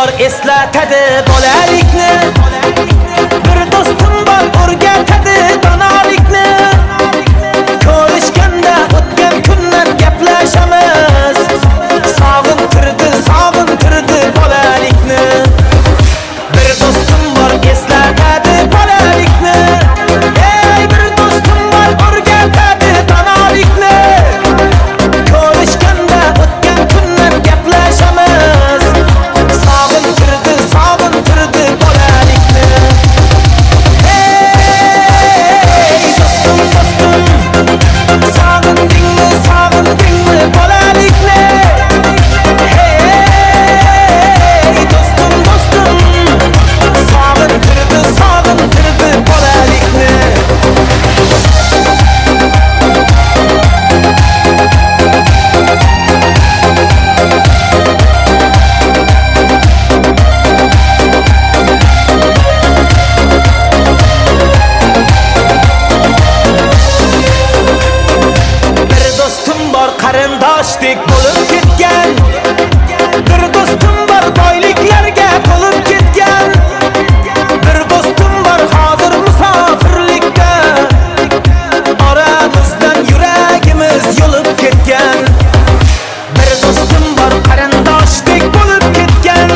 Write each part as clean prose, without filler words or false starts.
bor eslatadi bolalikni. Bir do'stim bor o'rgatadi donolikni. Ko'rishganda o'tgan kunlar gaplashamiz. Sog'intirdi bolalikni. Bir do'stim bor eslatadi bolalikni. Ey bir do'stim bor o'rgatadi donolikni. Ko'rishganda o'tgan kunlar gaplashamiz. Sog'intirdi bolalikni. Ey do'stim sog'indingmi bolalikni. Hey do'stim sog'intirdi bolalikni. Bir do'stim bor qarindoshdek bo'lib ketgan. Bir do'stim bor boyliklarga to'lib ketgan. Bir do'stim bor hozir musofirlikda. Oramizdan yuragimiz yo'lib ketgan. Bir do'stim bor qarindoshdek bo'lib ketgan.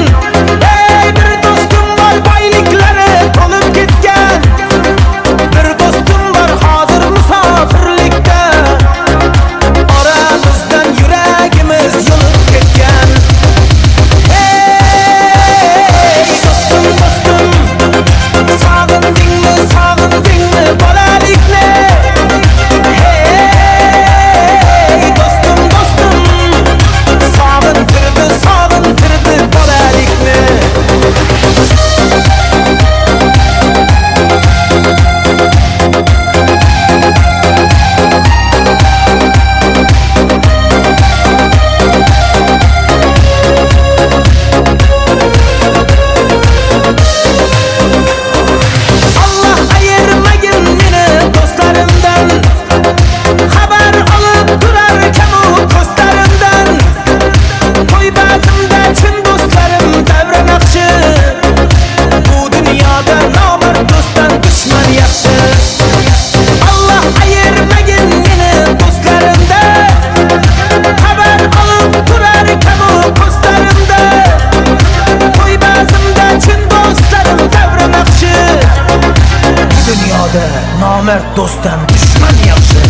Ey bir do'stim bor boyliklari to'lib ketgan. Bir do'stim bor hozir musofirlikda. Oramizdan yuragimiz yo'lib ketgan. Ey do'stim sog'indingmi bolalikni. Hey do'stim sog'intirdi bolalikni. Allah ayırmagin meni do'stlarimdan. Xabar olib turarkan u ko'zlarimdan. To'y bazmda chin do'stlarim davra naqshi. Bu dunyoda nomard do'stdan dushman yaxshi. Allah ayirmagin meni do'stlarimdan. Xabar olib turarkan u ko'zlarimdan. To'y bazmda chin do'stlarim davra naqshi. Bu dunyoda nomard do'stdan dushman yaxshi.